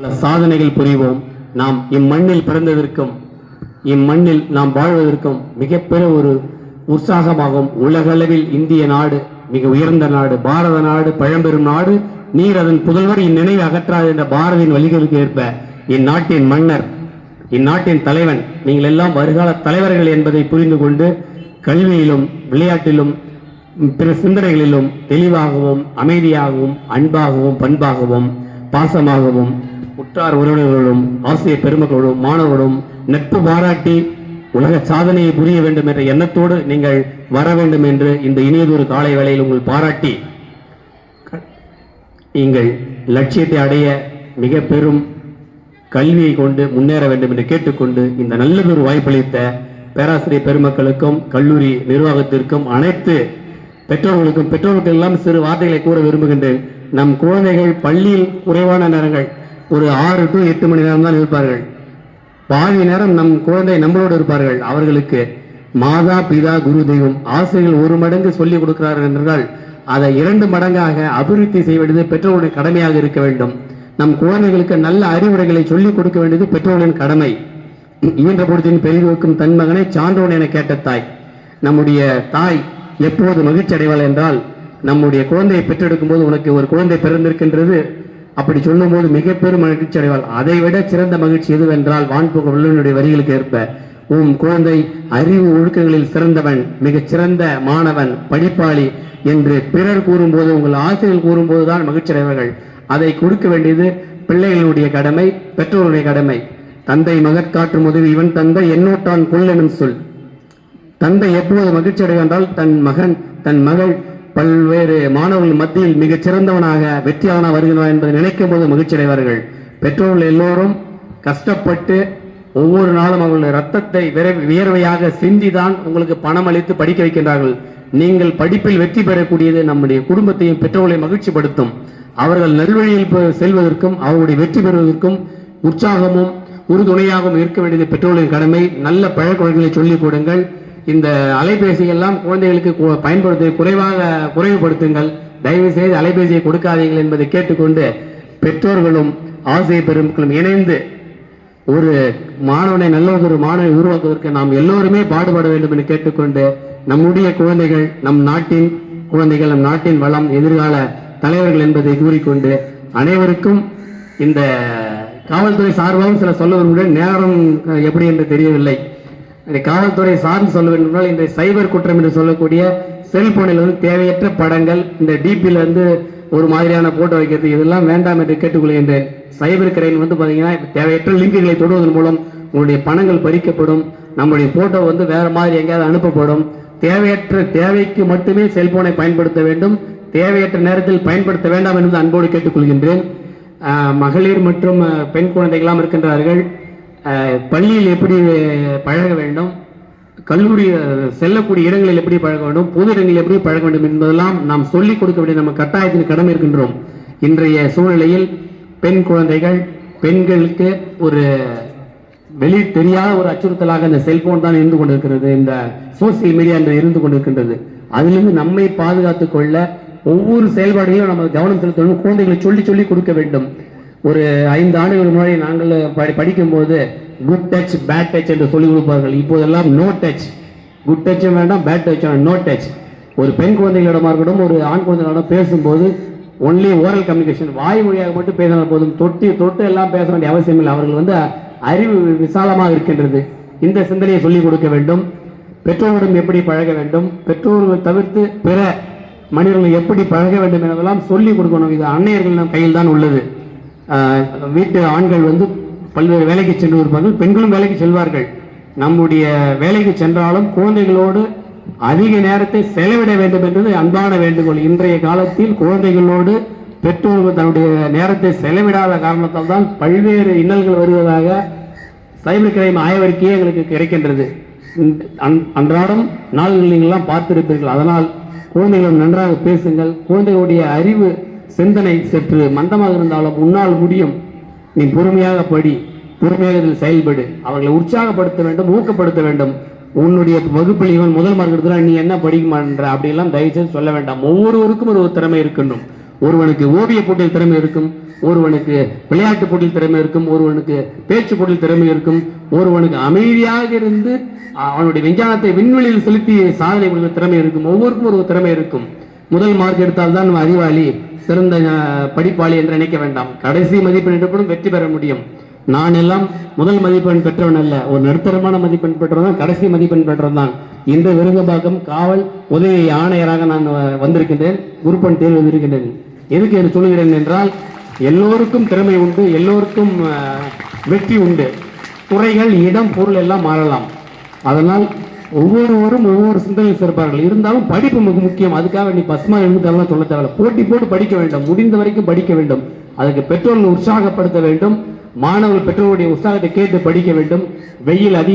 பல சாதனைகள் புரிவோம். நாம் இம்மண்ணில் பிறந்ததற்கும் இம்மண்ணில் நாம் வாழ்வதற்கும் மிகப்பெரிய ஒரு உற்சாகமாகும். உலகளவில் இந்திய நாடு மிக உயர்ந்த நாடு, பாரத நாடு பழம்பெரும் நாடு, நீர் அதன் புதல்வர் இந்நினைவு அகற்றாது என்ற பாரதியின் வழிகளுக்கு ஏற்ப இந்நாட்டின் மன்னர், இந்நாட்டின் தலைவன், நீங்கள் எல்லாம் வருகால தலைவர்கள் என்பதை புரிந்து கொண்டு கல்வியிலும் விளையாட்டிலும் பிற சிந்தனைகளிலும் தெளிவாகவும் அமைதியாகவும் அன்பாகவும் பண்பாகவும் பாசமாகவும் உற்றார் உறவினர்களும் ஆசிரியர் பெருமக்களோடும் மாணவர்களும் நட்பு பாராட்டி உலக சாதனையை புரிய வேண்டும் என்ற எண்ணத்தோடு நீங்கள் வர வேண்டும் என்று இந்த இனியதொரு காலை வேளையில் உங்கள் பாராட்டி நீங்கள் லட்சியத்தை அடைய மிக பெரும் கல்வியை கொண்டு முன்னேற வேண்டும் என்று கேட்டுக்கொண்டு இந்த நல்லதொரு வாய்ப்பளித்த பேராசிரியர் பெருமக்களுக்கும் கல்லூரி நிர்வாகத்திற்கும் அனைத்து பெற்றோர்களுக்கு எல்லாம் சிறு வார்த்தைகளை கூற விரும்புகின்றேன். நம் குழந்தைகள் பள்ளியில் குறைவான நேரங்கள் ஒரு 6 to 8 மணி நேரம் தான் இருப்பார்கள். பாதி நேரம் நம் குழந்தை நம்மளோடு இருப்பார்கள். அவர்களுக்கு மாதா பிதா குரு தெய்வம் ஆசிரியர்கள் 1 மடங்கு சொல்லிக் கொடுக்கிறார்கள் என்றால் அதை 2 மடங்காக அபிவிருத்தி செய்ய வேண்டியது பெற்றோருடைய கடமையாக இருக்க வேண்டும். நம் குழந்தைகளுக்கு நல்ல அறிவுரைகளை சொல்லிக் கொடுக்க வேண்டியது பெற்றோர்களின் கடமை. ஈன்ற பொழுதின் பெரிதுக்கும் தன் மகனை சான்றோன் என கேட்ட தாய். நம்முடைய தாய் எப்போது மகிழ்ச்சி அடைவாள் என்றால், நம்முடைய குழந்தையை பெற்றெடுக்கும் போது உனக்கு ஒரு குழந்தை பிறந்திருக்கின்றது அப்படி சொல்லும் போது மிக பெரும் மகிழ்ச்சி அடைவாள். அதை விட சிறந்த மகிழ்ச்சி எதுவென்றால் வான்புக வள்ளுவனுடைய வரிகளுக்கு ஏற்ப உன் குழந்தை அறிவு ஒழுக்கங்களில் சிறந்தவன், மிகச் சிறந்த மாணவன், படிப்பாளி என்று பிறர் கூறும்போது, உங்கள் ஆசிரியர்கள் கூறும்போதுதான் மகிழ்ச்சி அடைவார்கள். அதை கொடுக்க வேண்டியது பிள்ளைகளுடைய கடமை, பெற்றோருடைய கடமை. தந்தை மகற்காற்றும் உதவி இவன் தந்தை என்னோட்டான் கொள் எனும் சொல். தந்தை எப்போது மகிழ்ச்சி அடைவென்றால் தன் மகள் பல்வேறு மாணவர்கள் மத்தியில் மிகச் சிறந்தவனாக வெற்றியாளனாக வருகிறான் என்பதை நினைக்கும் போது மகிழ்ச்சி அடைவார்கள். பெற்றோர்கள் எல்லோரும் கஷ்டப்பட்டு ஒவ்வொரு நாளும் அவர்களுடைய ரத்தத்தை வியர்வையாக சிந்திதான் உங்களுக்கு பணம் அளித்து படிக்க வைக்கின்றார்கள். நீங்கள் படிப்பில் வெற்றி பெறக்கூடியது நம்முடைய குடும்பத்தையும் பெற்றோர்களை மகிழ்ச்சிப்படுத்தும். அவர்கள் நல்வழியில் செல்வதற்கும் அவர்களுடைய வெற்றி பெறுவதற்கும் உற்சாகமும் உறுதுணையாகவும் இருக்க வேண்டியது பெற்றோர்களின் கடமை. நல்ல பழக்கவழக்கங்களை சொல்லிக் கொடுங்கள். இந்த அலைபேசியெல்லாம் குழந்தைகளுக்கு குறைவுபடுத்துங்கள். தயவு செய்து அலைபேசியை கொடுக்காதீர்கள் என்பதை கேட்டுக்கொண்டு பெற்றோர்களும் ஆசிரியர் பெருமக்களும் இணைந்து ஒரு மாணவனை நல்லதொரு மாணவனை உருவாக்குவதற்கு நாம் எல்லோருமே பாடுபட வேண்டும் என்று கேட்டுக்கொண்டு, நம்முடைய குழந்தைகள் நம் நாட்டின் குழந்தைகள், நம் நாட்டின் வளம், எதிர்கால தலைவர்கள் என்பதை கூறிக்கொண்டு அனைவருக்கும் இந்த காவல்துறை சார்பாகவும் சில சொல்ல விரும்புகிறேன். நேரம் எப்படி என்று தெரியவில்லை. காவல்துறை சார்ந்து சொல்ல வேண்டும். இந்த சைபர் குற்றம் என்று சொல்லக்கூடிய செல்போனில் வந்து தேவையற்ற படங்கள், இந்த டிபியில் வந்து ஒரு மாதிரியான போட்டோ வைக்கிறது, இதெல்லாம் வேண்டாம் என்று கேட்டுக்கொள்கின்றேன். சைபர் கிரைம் வந்து பார்த்தீங்கன்னா தேவையற்ற லிங்குகளை தொடுவதன் மூலம் உங்களுடைய பணங்கள் பறிக்கப்படும். நம்முடைய போட்டோ வந்து வேற மாதிரி எங்கேயாவது அனுப்பப்படும். தேவைக்கு மட்டுமே செல்போனை பயன்படுத்த வேண்டும், தேவையற்ற நேரத்தில் பயன்படுத்த வேண்டாம் என்று அன்போடு கேட்டுக்கொள்கின்றேன். மகளிர் மற்றும் பெண் குழந்தைகளாம் இருக்கின்றார்கள். பள்ளியில் எப்படி பழக வேண்டும், கல்லூரி செல்லக்கூடிய இடங்களில் எப்படி பழக வேண்டும், பொது இடங்களில் எப்படி பழக வேண்டும் என்பதெல்லாம் நாம் சொல்லிக் கொடுக்க வேண்டிய நம்ம கட்டாயத்தின் கடமை இருக்கின்றோம். இன்றைய சூழ்நிலையில் பெண் குழந்தைகள், பெண்களுக்கு ஒரு வெளி தெரியாத ஒரு அச்சுறுத்தலாக இந்த செல்போன் தான் இருந்து கொண்டிருக்கிறது, இந்த சோசியல் மீடியா என்று இருந்து கொண்டிருக்கின்றது. அதிலிருந்து நம்மை பாதுகாத்துக் கொள்ள ஒவ்வொரு செயல்பாடுகளையும் நம்ம கவனம் செலுத்த வேண்டும். குழந்தைகளை சொல்லி கொடுக்க வேண்டும். ஒரு 5 ஆண்டுகள் முன்னாடி நாங்கள் படிக்கும் போது குட் டச் பேட் டச் என்று சொல்லிக் கொடுப்பார்கள். இப்போதெல்லாம் நோ டச், குட் டச்சும் வேண்டாம் பேட் டச்சும், நோ டச். ஒரு பெண் குழந்தைகளிடமா இருக்கட்டும், ஒரு ஆண் குழந்தைகளிடம் பேசும்போது ஒன்லி ஓரல் கம்யூனிகேஷன், வாய் மொழியாக மட்டும் பேசினால் போதும். தொட்டு எல்லாம் பேச வேண்டிய அவசியம் இல்லை. அவர்கள் வந்து அறிவு விசாலமாக இருக்கின்றது. இந்த சிந்தனையை சொல்லிக் கொடுக்க வேண்டும். பெற்றோரிடம் எப்படி பழக வேண்டும், பெற்றோர்கள் தவிர்த்து பிற மனிதர்கள் எப்படி பழக வேண்டும் என்பதெல்லாம் சொல்லிக் கொடுக்கணும். இது அன்னையர்கள் கையில் தான் உள்ளது. வீட்டு ஆண்கள் வந்து பல்வேறு வேலைக்கு சென்று இருப்பார்கள், பெண்களும் வேலைக்கு செல்வார்கள். நம்முடைய வேலைக்கு சென்றாலும் குழந்தைகளோடு அதிக நேரத்தை செலவிட வேண்டும் என்பது அன்பான வேண்டுகோள். இன்றைய காலத்தில் குழந்தைகளோடு பெற்றோர்கள் தன்னுடைய நேரத்தை செலவிடாத காரணத்தால் தான் பல்வேறு இன்னல்கள் வருவதாக சைபர் கிரைம் ஆய்வறிக்கையே எங்களுக்கு கிடைக்கின்றது. அன்றாடம் நாள்கள் நீங்கள்லாம் பார்த்திருப்பீர்கள். அதனால் குழந்தைகளும் நன்றாக பேசுங்கள். குழந்தைகளுடைய அறிவு சிந்தனை சற்று மந்தமாக இருந்தாலும் உன்னால் முடியும், நீ பொறுமையாக படி, பொறுமையாக இதில் செயல்படு. அவர்களை உற்சாகப்படுத்த வேண்டும், ஊக்கப்படுத்த வேண்டும். உன்னுடைய வகுப்பில் இவன் முதல் மார்க் எடுத்துனா நீ என்ன படிக்க மாட்டேன்ற அப்படியெல்லாம் தயவுசெய்து சொல்ல வேண்டாம். ஒவ்வொருவருக்கும் ஒரு திறமை இருக்கணும். ஒருவனுக்கு ஓவிய போட்டியில் திறமை இருக்கும், ஒருவனுக்கு விளையாட்டு போட்டியில் திறமை இருக்கும், ஒருவனுக்கு பேச்சு போட்டியில் திறமை இருக்கும், ஒருவனுக்கு அமைதியாக இருந்து அவனுடைய விஞ்ஞானத்தை விண்வெளியில் செலுத்தி சாதனை புரிகிற திறமை இருக்கும். ஒவ்வொருக்கும் ஒரு திறமை இருக்கும். முதல் மார்க் எடுத்தால்தான் நம்ம அறிவாளி, சிறந்த படிப்பாளி என்று நினைக்க வேண்டாம். கடைசி மதிப்பெண் எடுப்பதும் வெற்றி பெற முடியும். நான் எல்லாம் முதல் மதிப்பெண் பெற்றவன் அல்ல, ஒரு நடுத்தரமான மதிப்பெண் பெற்றவன், கடைசி மதிப்பெண் பெற்றவன் தான். இந்த விருகம்பாக்கம் காவல் உதவி ஆணையராக நான் வந்திருக்கின்றேன், குருப்பன் தேர்வு எழுதியிருக்கின்றேன். எதுக்கு என்று சொல்கிறேன் என்றால், எல்லோருக்கும் திறமை உண்டு, எல்லோருக்கும் வெற்றி உண்டு. துறைகள், இடம், பொருள் எல்லாம் மாறலாம். அதனால் ஒவ்வொருவரும் ஒவ்வொரு சிந்தனையில் சிறப்பார்கள். இருந்தாலும் படிப்பு மிக முக்கியம். அதுக்காக நீ பஸ்மா எழுந்தாலும் சொல்ல தேவையில்லை. போட்டி போட்டு படிக்க வேண்டும், முடிந்த வரைக்கும் படிக்க வேண்டும். அதுக்கு பெற்றோர்கள் உற்சாகப்படுத்த வேண்டும். மாணவர்கள் பெற்றோருடைய உற்சாகத்தை கேட்டு படிக்க வேண்டும். வெயில் அதிகம்